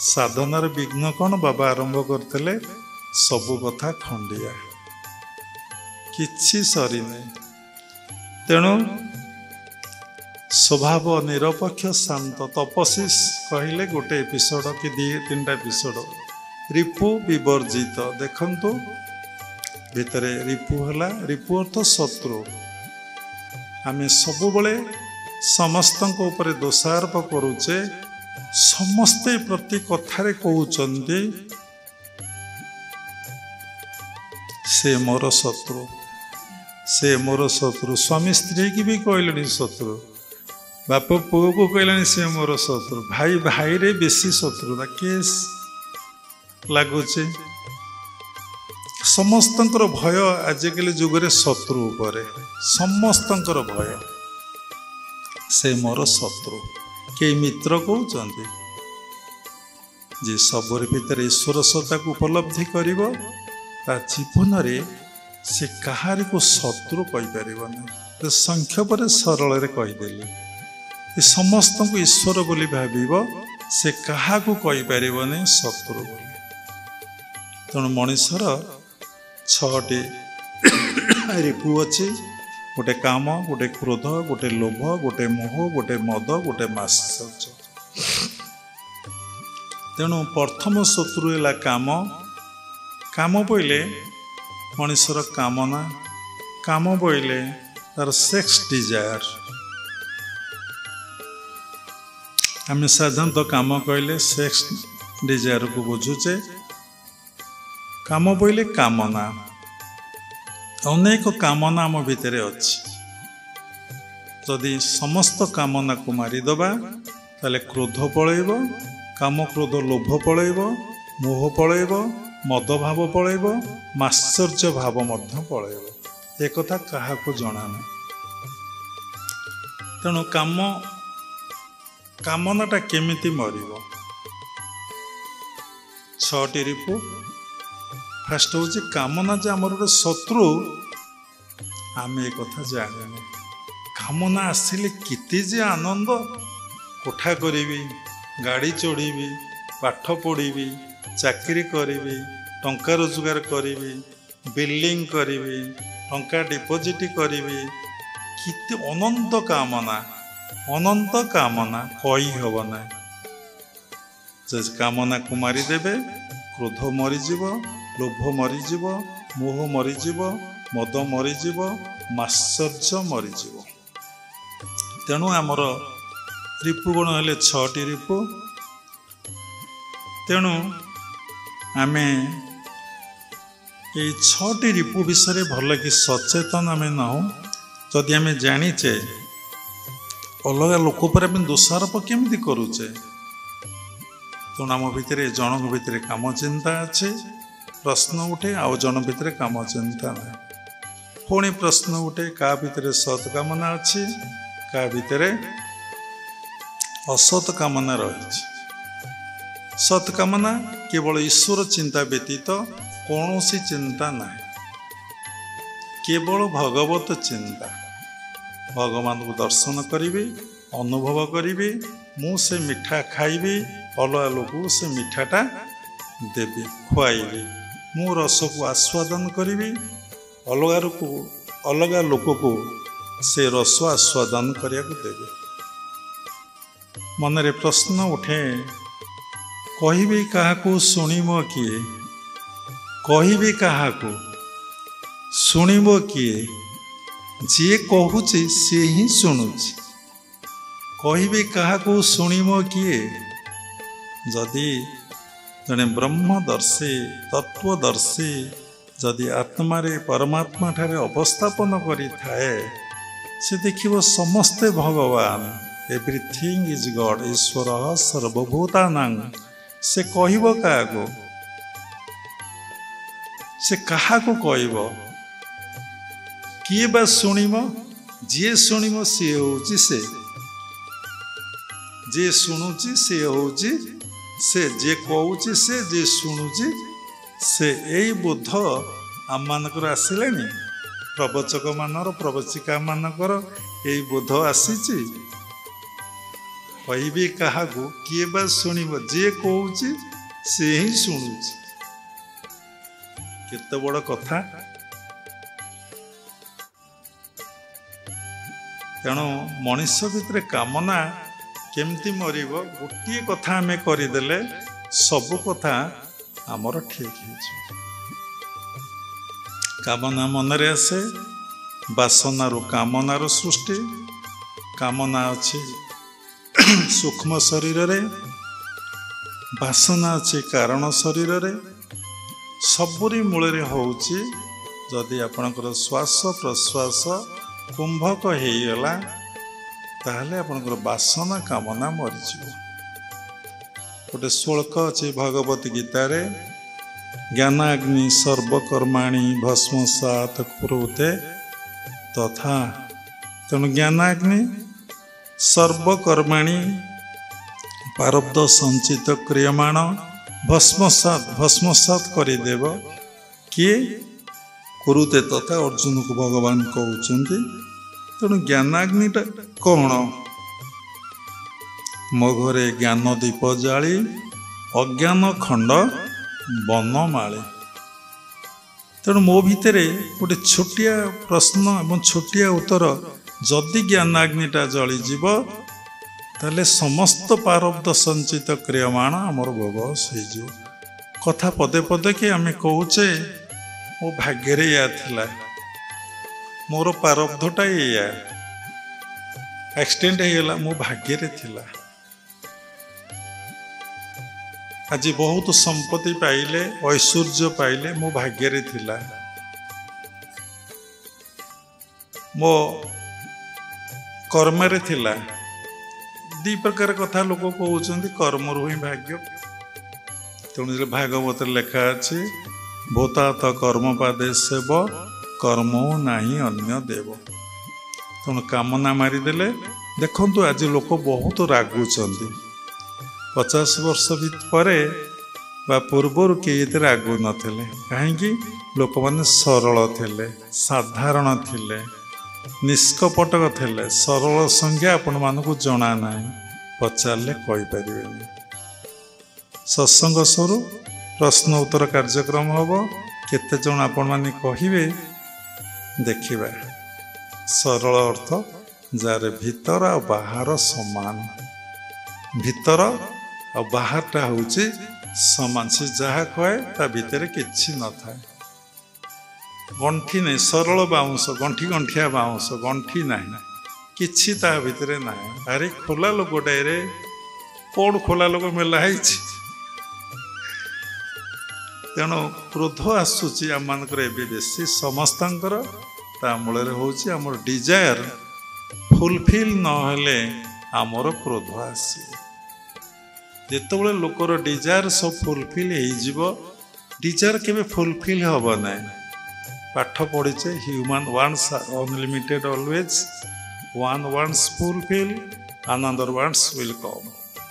साधनार विघ्न कौन बाबा आरंभ करते सबु कथा खंडिया किछि सरी नहीं। तेणु स्वभाव निरपेक्ष शांत तपस्वी कहले गोटे एपिसोड कि 2-3 एपिसोड रिपु विवर्जित देखंतु भितरे रिपु हला रिपु अर्थ शत्रु। आमे सबु बळे समस्तक ऊपर दोषारोप करुचे समस्ते प्रति कथारे कहउचंदी से मोर शत्रु से मोर शत्रु। स्वामी स्त्री की भी कहले शत्रु, बाप पुओ को कहले से मोर शत्रु, भाई भाई रे बेसी शत्रुता केस लगुचे। समस्तंकर भय आजिकल जुगरे शत्रु उपरे समस्तंकर भय से मोर शत्रु। के मित्र कहते जे सबरे भीतर ईश्वर सत्ता को उपलब्धि करिवो ता जीवन रे से कहारी को शत्रु कहि परिबनी। तो संक्षेप रे सरल रे कहिदेली समस्त को ईश्वर बोली भाविबो से कहा को कहि परिबनी शत्रु बोली। तेणु मनुष्यर 6टी रिपु अछि, गोटे काम, गोटे क्रोध, गोटे लोभ, गोटे मोह, गोटे मद, गोटे मात्सर्य। तेणु प्रथम शत्रु है काम। काम बोइले मनुष्यर कामना, काम बोइले तार सेक्स डिजायर। आम साधारणतः काम कहले सेक्स डिजायर को बुझुचे। काम बोइले कामना, अनेक कामना आम भितर अच्छी। जदि समस्त कामना को मारिदबा ताले क्रोध पलैब, काम क्रोध लोभ पलैब, मोह पलैब, मद भाव पलैब, मात्सर्य भाव मध्य पलैब। एक कथा काहाको जणा ना। तेणु कामनाटा केमिति मरिब। 6टी रिपु। फास्ट हूँ कामना जे आमर गोटे शत्रु आम एक कथा जाने। कामना आसिले किति जे आनंद, कोठा करी, गाड़ी चढ़ी, पाठ पढ़ी, चाकरी करी, टंका रोजगार करी, बिल्डिंग करी, टंका डिपोजिट करी, किति अनंत कामना, अनंत कामना कही हब ना। कामना को मारिदेवे क्रोध मरीजिव, लोभ मरीजिव, मोह मरीजिव, मद मरीजिव, मात्सर्य मरीजिव। तेणु आमर रिपुगुण हेले 6टी रिपु। तेणु आमे ये 6टी रिपु विषय भल कि सचेतन आमे न हो। जदि आमे जानिचे अलग लोक पर आमे दोषारोप केमिति करूचे। तेणु आम भितर जनक भितर काम चिंता अच्छे। प्रश्न उठे आउ जन भितर काम चिंता ना। पुणी प्रश्न उठे का भितर सत कामना अच्छी, का भितर असत कामना रही। सत कामना केवल ईश्वर चिंता व्यतीत कौनसी चिंता ना, केवल भगवत चिंता। भगवान को दर्शन करी, अनुभव करी, मु से मिठा खाइबी, अलग लोक से मिठाटा देवी खुआइबी, मु रस को आस्वादन करी, अलग लोक को से रस आस्वादन करिया को देवी। मन रे प्रश्न उठे कहिबी काहाको सुनिबो किए, कहिबी काहाको सुनिबो किए। जे कहूची से ही शुणुची, कहिबी काहाको सुनिबो किए। जदि जने ब्रह्मदर्शी तत्वदर्शी जदि आत्मारे परमात्मा ठारे अवस्थापन करी थाए, से देखिबो समस्ते भगवान, एवरीथिंग इज गॉड, ईश्वर सर्वभूतानां। से कहिबो काहाको, से काहाको कहिबो, किए बा शुणिबो। जे शुणिबो सी होउची से, जे शुणुची से होउची से, जे कहूची से, जे शुणुची से। यही बोध आम मानकर आसिलानी, प्रवचक मानर प्रवचिका मानकर यही बोध आसीची। କହିବି କାହାକୁ କିଏ ବା ଶୁଣିବ? ଯିଏ କହୁଛି ସେ ହିଁ ଶୁଣୁଛି। କେତେ ବଡ଼ କଥା। ତେଣୁ ମଣିଷ ଭିତରେ କାମନା କେମିତି ମରିବ? ଗୋଟିଏ କଥା ଆମେ କରିଦେଲେ ସବୁ କଥା ଆମର ଠିକ୍ ହେଇଯିବ। କାମନା ମନରେ ଆସେ, ବାସନାରୁ କାମନାର ସୃଷ୍ଟି। କାମନା ଅଛି ସୂକ୍ଷ୍ମ ଶରୀରରେ, ବାସନା ଅଛି କାରଣ ଶରୀରରେ। ସବୁରି ମୂଳରେ ହେଉଛି ଯଦି ଆପଣଙ୍କର ଶ୍ୱାସ ପ୍ରଶ୍ୱାସ କୁମ୍ଭକ ହେଇଗଲା, ତାହେଲେ ଆପଣଙ୍କର ବାସନା କାମନା ମରିଯିବ। ଗୋଟେ ଶ୍ଲୋକ ଅଛି ଭଗବତ ଗୀତାରେ, ଜ୍ଞାନାଗ୍ନି ସର୍ବକର୍ମାଣି ଭସ୍ମସାତ୍ କୁରୁତେ ତଥା। ତେଣୁ ଜ୍ଞାନାଗ୍ନି ସର୍ବକର୍ମାଣି ପ୍ରାରବ୍ଧ ସଞ୍ଚିତ କ୍ରିୟମାଣ ଭସ୍ମସାତ୍ କରିଦେବ। କିଏ? କୁରୁତେ ତଥା, ଅର୍ଜୁନକୁ ଭଗବାନ କହୁଛନ୍ତି। ତେଣୁ ଜ୍ଞାନାଗ୍ନିଟା କ'ଣ? ମୋ ଘରେ ଜ୍ଞାନ ଦୀପ ଜାଳି ଅଜ୍ଞାନ ଖଣ୍ଡ ବନମାଳି। ତେଣୁ ମୋ ଭିତରେ ଗୋଟେ ଛୋଟିଆ ପ୍ରଶ୍ନ ଏବଂ ଛୋଟିଆ ଉତ୍ତର, ଯଦି ଜ୍ଞାନାଗ୍ନିଟା ଜଳିଯିବ ତାହେଲେ ସମସ୍ତ ପ୍ରାରବ୍ଧ ସଞ୍ଚିତ କ୍ରିୟମାଣ ଆମର ଭୋଗ ହେଇଯିବ। କଥା ପଦେ ପଦେ କି ଆମେ କହୁଛେ ମୋ ଭାଗ୍ୟରେ ଏଇଆ ଥିଲା, ମୋର ପ୍ରାରବ୍ଧଟା ଏଇଆ, ଆକ୍ସିଡେଣ୍ଟ ହେଇଗଲା, ମୋ ଭାଗ୍ୟରେ ଥିଲା। ଆଜି ବହୁତ ସମ୍ପତ୍ତି ପାଇଲେ, ଐଶ୍ୱର୍ଯ୍ୟ ପାଇଲେ, ମୋ ଭାଗ୍ୟରେ ଥିଲା। ମୋ କର୍ମରେ ଥିଲା। ଦି ପ୍ରକାର କଥା ଲୋକ କହୁଛନ୍ତି, କର୍ମରୁ ହିଁ ଭାଗ୍ୟ। ତେଣୁ ଭାଗବତରେ ଲେଖା ଅଛି, ଭୂତାତ କର୍ମ ପାଦେ ସେବ କର୍ମ ନାହିଁ ଅନ୍ୟ ଦେବ। ତେଣୁ କାମନା ମାରିଦେଲେ, ଦେଖନ୍ତୁ ଆଜି ଲୋକ ବହୁତ ରାଗୁଛନ୍ତି। 50 ବର୍ଷ ପରେ ବା ପୂର୍ବରୁ କେହି ଏତେ ରାଗୁ ନଥିଲେ। କାହିଁକି? ଲୋକମାନେ ସରଳ ଥିଲେ, ସାଧାରଣ ଥିଲେ, ନିଷ୍କପଟକ ଥିଲେ। ସରଳ ସଂଜ୍ଞା ଆପଣମାନଙ୍କୁ ଜଣା ନାହିଁ, ପଚାରିଲେ କହିପାରିବେନି। ସତ୍ସଙ୍ଗ ସରୁ ପ୍ରଶ୍ନ ଉତ୍ତର କାର୍ଯ୍ୟକ୍ରମ ହେବ। କେତେଜଣ ଆପଣମାନେ କହିବେ ଦେଖିବା। ସରଳ ଅର୍ଥ ଯାହାର ଭିତର ଆଉ ବାହାର ସମାନ। ଭିତର ଆଉ ବାହାରଟା ହେଉଛି ସମାନ। ସେ ଯାହା କହେ ତା ଭିତରେ କିଛି ନଥାଏ। ଗଣ୍ଠି ନାହିଁ, ସରଳ ବାଉଁଶ, ଗଣ୍ଠି ଗଣ୍ଠିଆ ବାଉଁଶ, ଗଣ୍ଠି ନାହିଁ, କିଛି ତା ଭିତରେ ନାହିଁ। ଆରେ ଖୋଲା ଲୋକଟାରେ କ'ଣ ଖୋଲା ଲୋକ ମେଲା ହେଇଛି? ତେଣୁ କ୍ରୋଧ ଆସୁଛି ଆମମାନଙ୍କର ଏବେ ବେଶୀ, ସମସ୍ତଙ୍କର। ତା ମୂଳରେ ହେଉଛି ଆମର ଡିଜାୟାର ଫୁଲଫିଲ୍ ନହେଲେ ଆମର କ୍ରୋଧ ଆସିବ। ଯେତେବେଳେ ଲୋକର ଡିଜାୟାର ସବୁ ଫୁଲଫିଲ୍ ହେଇଯିବ, ଡିଜାୟାର କେବେ ଫୁଲଫିଲ୍ ହେବ ନାହିଁ। ପାଠ ପଢ଼ିଛେ, human wants are unlimited always. One wants fulfil, another wants will come.